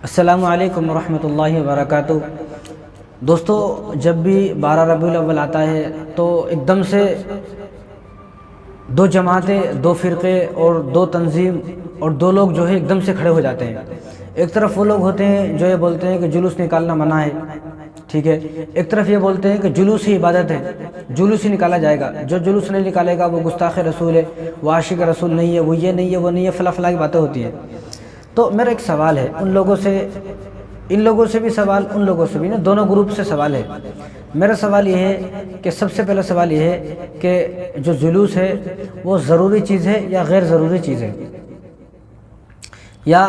السلام علیکم ورحمۃ اللہ وبرکاتہ۔ دوستو، جب بھی 12 ربیع الاول آتا ہے تو ایک دم سے دو جماعتیں، دو فرقے اور دو تنظیم اور دو لوگ جو ہے ایک دم سے کھڑے ہو جاتے ہیں۔ ایک طرف وہ لوگ ہوتے ہیں جو یہ بولتے ہیں کہ جلوس نکالنا منع ہے، ٹھیک ہے۔ ایک طرف یہ بولتے ہیں کہ جلوس ہی عبادت ہے، جلوس ہی نکالا جائے گا، جو جلوس نہیں نکالے گا وہ گستاخ رسول ہے، وہ عاشق رسول نہیں ہے، وہ یہ نہیں ہے، وہ نہیں ہے، فلاں فلاں کی باتیں ہوتی ہیں۔ تو میرا ایک سوال ہے ان لوگوں سے بھی سوال، ان لوگوں سے بھی نا، دونوں گروپ سے سوال ہے۔ میرا سوال یہ ہے کہ سب سے پہلا سوال یہ ہے کہ جو جلوس ہے وہ ضروری چیز ہے یا غیر ضروری چیز ہے، یا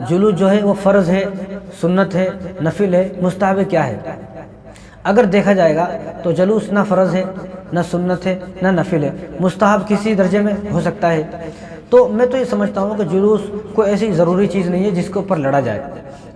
جلوس جو ہے وہ فرض ہے، سنت ہے، نفل ہے، مستحب ہے، کیا ہے؟ اگر دیکھا جائے گا تو جلوس نہ فرض ہے، نہ سنت ہے، نہ نفل ہے، مستحب کسی درجے میں ہو سکتا ہے۔ تو میں تو یہ سمجھتا ہوں کہ جلوس کوئی ایسی ضروری چیز نہیں ہے جس کے اوپر لڑا جائے،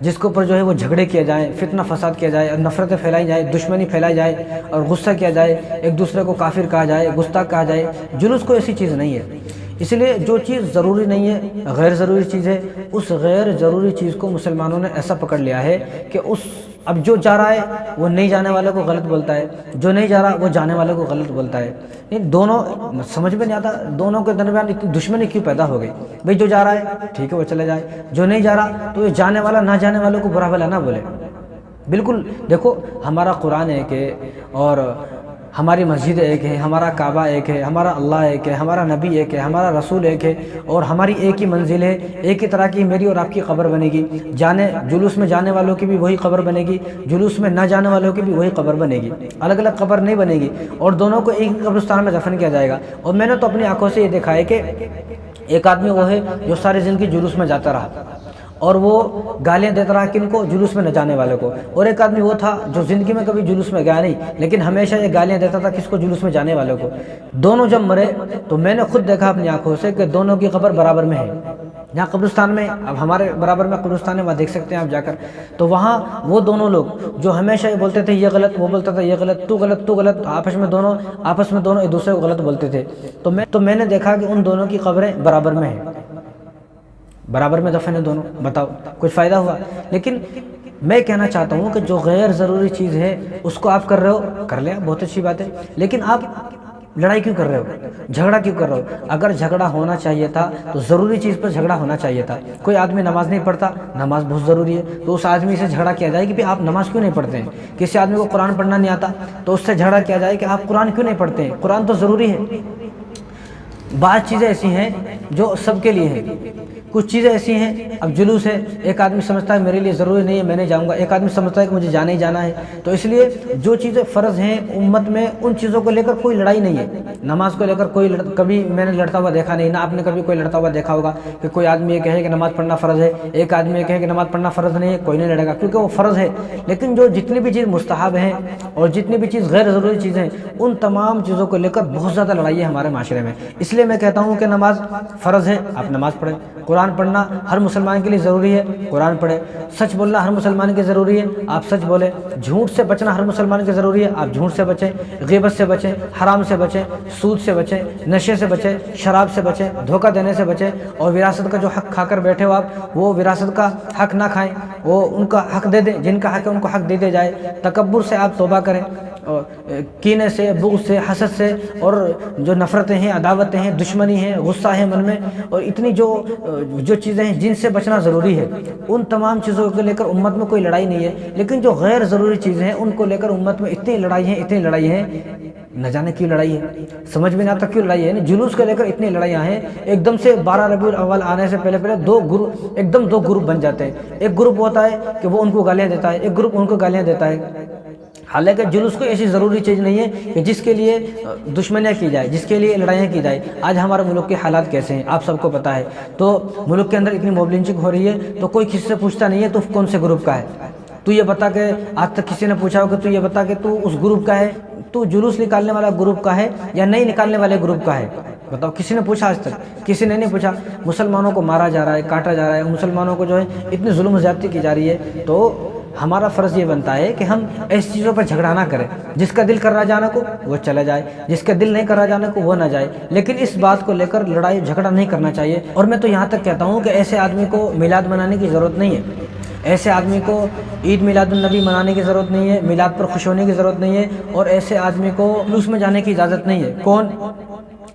جس کے اوپر جو ہے وہ جھگڑے کیے جائیں، فتنہ فساد کیا جائے، نفرتیں پھیلائی جائیں، دشمنی پھیلائی جائے اور غصہ کیا جائے، ایک دوسرے کو کافر کہا جائے، گستاخ کہا جائے۔ جلوس کوئی ایسی چیز نہیں ہے۔ اس لیے جو چیز ضروری نہیں ہے، غیر ضروری چیز ہے، اس غیر ضروری چیز کو مسلمانوں نے ایسا پکڑ لیا ہے کہ اب جو جا رہا ہے وہ نہیں جانے والے کو غلط بولتا ہے، جو نہیں جا رہا وہ جانے والے کو غلط بولتا ہے۔ دونوں سمجھ میں نہیں آتا، دونوں کے درمیان اتنی دشمنی کیوں پیدا ہو گئی؟ بھئی جو جا رہا ہے ٹھیک ہے وہ چلے جائے، جو نہیں جا رہا تو یہ جانے والا نہ جانے والوں کو برا بھلا نہ بولے۔ بالکل دیکھو، ہمارا قرآن ایک ہے اور ہماری مسجد ایک ہے، ہمارا کعبہ ایک ہے، ہمارا اللہ ایک ہے، ہمارا نبی ایک ہے، ہمارا رسول ایک ہے، اور ہماری ایک ہی منزل ہے، ایک ہی طرح کی میری اور آپ کی قبر بنے گی۔ جلوس میں جانے والوں کی بھی وہی قبر بنے گی، جلوس میں نہ جانے والوں کی بھی وہی قبر بنے گی، الگ الگ قبر نہیں بنے گی، اور دونوں کو ایک ہی قبرستان میں دفن کیا جائے گا۔ اور میں نے تو اپنی آنکھوں سے یہ دیکھا ہے کہ ایک آدمی وہ ہے جو ساری زندگی جلوس میں جاتا رہا اور وہ گالیاں دیتا رہا کن کو؟ جلوس میں نہ جانے والوں کو۔ اور ایک آدمی وہ تھا جو زندگی میں کبھی جلوس میں گیا نہیں لیکن ہمیشہ یہ گالیاں دیتا تھا کس کو؟ جلوس میں جانے والوں کو۔ دونوں جب مرے تو میں نے خود دیکھا اپنی آنکھوں سے کہ دونوں کی قبر برابر میں ہے۔ یہاں قبرستان میں، اب ہمارے برابر میں قبرستان ہے، وہاں دیکھ سکتے ہیں آپ جا کر، تو وہاں وہ دونوں لوگ جو ہمیشہ یہ بولتے تھے یہ غلط، وہ بولتا تھا یہ غلط، تو غلط تو غلط، آپس میں دونوں ایک دوسرے کو غلط بولتے تھے۔ تو میں نے دیکھا کہ ان دونوں کی قبریں برابر میں ہیں، برابر میں دفن ہے دونوں۔ بتاؤ کچھ فائدہ ہوا؟ لیکن میں کہنا چاہتا ہوں کہ جو غیر ضروری چیز ہے اس کو آپ کر رہے ہو، کر لیں، بہت اچھی بات ہے، لیکن آپ لڑائی کیوں کر رہے ہو؟ جھگڑا کیوں کر رہے ہو؟ اگر جھگڑا ہونا چاہیے تھا تو ضروری چیز پر جھگڑا ہونا چاہیے تھا۔ کوئی آدمی نماز نہیں پڑھتا، نماز بہت ضروری ہے، تو اس آدمی سے جھگڑا کیا جائے کہ بھی آپ نماز کیوں نہیں پڑھتے ہیں۔ کسی آدمی کو قرآن پڑھنا نہیں آتا تو اس سے جھگڑا کیا جائے کہ آپ قرآن کیوں نہیں پڑھتے ہیں، قرآن تو ضروری ہے۔ بعض چیزیں ایسی ہیں جو سب کے لیے ہیں، کچھ چیزیں ایسی ہیں، اب جلوس ہے، ایک آدمی سمجھتا ہے میرے لیے ضروری نہیں ہے میں نہیں جاؤں گا، ایک آدمی سمجھتا ہے کہ مجھے جانا ہی جانا ہے۔ تو اس لیے جو چیزیں فرض ہیں امت میں، ان چیزوں کو لے کر کوئی لڑائی نہیں ہے۔ نماز کو لے کر کبھی میں نے لڑتا ہوا دیکھا نہیں، نہ آپ نے کبھی کوئی لڑتا ہوا دیکھا ہوگا کہ کوئی آدمی یہ کہے کہ نماز پڑھنا فرض ہے، ایک آدمی یہ کہے کہ نماز پڑھنا فرض نہیں ہے، کوئی نہیں لڑے گا کیونکہ وہ فرض ہے۔ لیکن جتنی بھی چیز مستحب ہیں اور جتنی بھی چیز غیر ضروری چیزیں ہیں، ان تمام چیزوں کو لے کر بہت زیادہ لڑائی ہے ہمارے معاشرے میں۔ اس لیے میں کہتا ہوں کہ نماز فرض ہے، آپ نماز پڑھیں۔ قرآن پڑھنا ہر مسلمان کے لیے ضروری ہے، قرآن پڑھے۔ سچ بولنا ہر مسلمان کے ضروری ہے، آپ سچ بولیں۔ جھوٹ سے بچنا ہر مسلمان کے ضروری ہے، آپ جھوٹ سے بچیں، غیبت سے بچیں، حرام سے بچیں، سود سے بچیں، نشے سے بچیں، شراب سے بچیں، دھوکہ دینے سے بچیں، اور وراثت کا جو حق کھا کر بیٹھے ہو آپ، وہ وراثت کا حق نہ کھائیں، وہ ان کا حق دے دیں، جن کا حق ہے ان کو حق دے دیا جائے۔ تکبر سے آپ توبہ کریں، کینے سے، بغض سے، حسد سے، اور جو نفرتیں ہیں، عداوتیں ہیں، دشمنی ہیں، غصہ ہے من میں، اور اتنی جو چیزیں ہیں جن سے بچنا ضروری ہے، ان تمام چیزوں کو لے کر امت میں کوئی لڑائی نہیں ہے۔ لیکن جو غیر ضروری چیزیں ہیں ان کو لے کر امت میں اتنی لڑائی ہیں، نہ جانے کیوں لڑائی ہے، سمجھ میں نہ آتا کیوں لڑائی ہے۔ جلوس کو لے کر اتنی لڑائیاں ہیں، ایک دم سے 12 ربیع الاول آنے سے پہلے دو گروپ بن جاتے ہیں۔ ایک گروپ ہوتا ہے کہ وہ ان کو گالیاں دیتا ہے، ایک گروپ ان کو گالیاں دیتا ہے۔ حالانکہ جلوس کوئی ایسی ضروری چیز نہیں ہے کہ جس کے لیے دشمنیاں کی جائے، جس کے لیے لڑائیاں کی جائے۔ آج ہمارے ملک کے حالات کیسے ہیں آپ سب کو پتہ ہے، تو ملک کے اندر اتنی موب لنچنگ ہو رہی ہے تو کوئی کسی سے پوچھتا نہیں ہے تو کون سے گروپ کا ہے۔ تو یہ بتا کہ آج تک کسی نے پوچھا ہو کہ تو یہ بتا کہ تو اس گروپ کا ہے، تو جلوس نکالنے والا گروپ کا ہے یا نہیں نکالنے والے گروپ کا ہے؟ بتاؤ، کسی نے پوچھا؟ آج تک کسی نے نہیں پوچھا۔ مسلمانوں کو مارا جا رہا ہے، کاٹا جا رہا ہے، مسلمانوں کو جو ہے اتنی ظلم و زیادتی کی جا رہی ہے، تو ہمارا فرض یہ بنتا ہے کہ ہم ایسی چیزوں پر جھگڑا نہ کریں۔ جس کا دل کر رہا جانے کو وہ چلا جائے، جس کا دل نہیں کر رہا جانے کو وہ نہ جائے، لیکن اس بات کو لے کر لڑائی جھگڑا نہیں کرنا چاہیے۔ اور میں تو یہاں تک کہتا ہوں کہ ایسے آدمی کو میلاد منانے کی ضرورت نہیں ہے۔ ایسے آدمی کو عید میلاد النبی منانے کی ضرورت نہیں ہے، میلاد پر خوش ہونے کی ضرورت نہیں ہے، اور ایسے آدمی کو جلوس میں جانے کی اجازت نہیں ہے۔ کون؟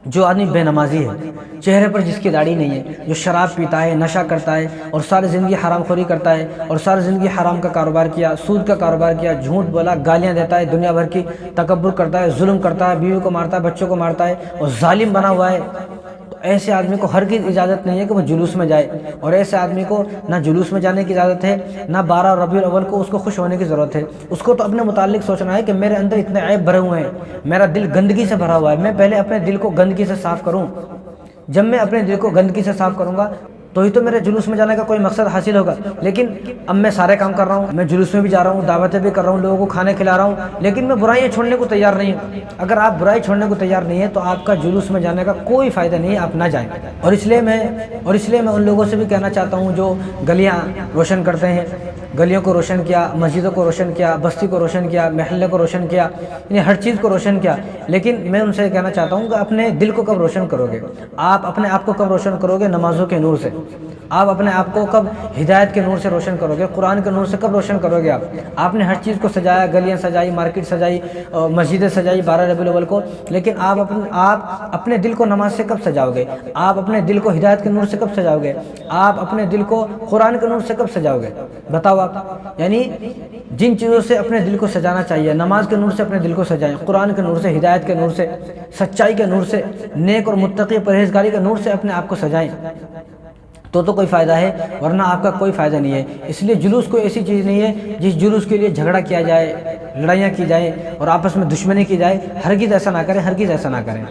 جو آدمی بے نمازی ہے، چہرے پر جس کی داڑھی نہیں ہے، جو شراب پیتا ہے، نشہ کرتا ہے اور ساری زندگی حرام خوری کرتا ہے اور ساری زندگی حرام کا کاروبار کیا، سود کا کاروبار کیا، جھوٹ بولا، گالیاں دیتا ہے، دنیا بھر کی تکبر کرتا ہے، ظلم کرتا ہے، بیوی کو مارتا ہے، بچوں کو مارتا ہے اور ظالم بنا ہوا ہے، تو ایسے آدمی کو ہرگز اجازت نہیں ہے کہ وہ جلوس میں جائے۔ اور ایسے آدمی کو نہ جلوس میں جانے کی اجازت ہے، نہ 12 ربیع الاول کو اس کو خوش ہونے کی ضرورت ہے۔ اس کو تو اپنے متعلق سوچنا ہے کہ میرے اندر اتنے عیب بھرے ہوئے ہیں، میرا دل گندگی سے بھرا ہوا ہے، میں پہلے اپنے دل کو گندگی سے صاف کروں۔ جب میں اپنے دل کو گندگی سے صاف کروں گا تو ہی تو میرے جلوس میں جانے کا کوئی مقصد حاصل ہوگا۔ لیکن اب میں سارے کام کر رہا ہوں، میں جلوس میں بھی جا رہا ہوں، دعوتیں بھی کر رہا ہوں، لوگوں کو کھانے کھلا رہا ہوں، لیکن میں برائیاں چھوڑنے کو تیار نہیں ہوں۔ اگر آپ برائی چھوڑنے کو تیار نہیں ہیں تو آپ کا جلوس میں جانے کا کوئی فائدہ نہیں ہے، آپ نہ جائیں۔ اور اس لیے میں ان لوگوں سے بھی کہنا چاہتا ہوں جو گلیاں روشن کرتے ہیں، گلیوں کو روشن کیا، مسجدوں کو روشن کیا، بستی کو روشن کیا، محلے کو روشن کیا، یعنی ہر چیز کو روشن کیا، لیکن میں ان سے کہنا چاہتا ہوں کہ اپنے دل کو کب روشن کرو گے؟ آپ اپنے آپ کو کب روشن کرو گے؟ نمازوں کے نور سے۔ آپ اپنے آپ کو کب ہدایت کے نور سے روشن کرو گے؟ قرآن کے نور سے کب روشن کرو گے؟ آپ نے ہر چیز کو سجایا، گلیاں سجائی، مارکیٹ سجائی، مسجدیں سجائی 12 ربیع الاول کو، لیکن آپ اپنے دل کو نماز سے کب سجاؤ گے؟ آپ اپنے دل کو ہدایت کے نور سے کب سجاؤ گے؟ آپ اپنے دل کو قرآن کے نور سے کب سجاؤ گے؟ بتاؤ آپ۔ یعنی جن چیزوں سے اپنے دل کو سجانا چاہیے، نماز کے نور سے اپنے دل کو سجائیں، قرآن کے نور سے، ہدایت کے نور سے، سچائی کے نور سے، نیک اور متقی پرہیزگاری کے نور سے اپنے آپ کو سجائیں، تو کوئی فائدہ ہے، ورنہ آپ کا کوئی فائدہ نہیں ہے۔ اس لیے جلوس کوئی ایسی چیز نہیں ہے جس جلوس کے لیے جھگڑا کیا جائے، لڑائیاں کی جائیں اور آپس میں دشمنی کی جائے۔ ہرگز ایسا نہ کریں، ہرگز ایسا نہ کریں۔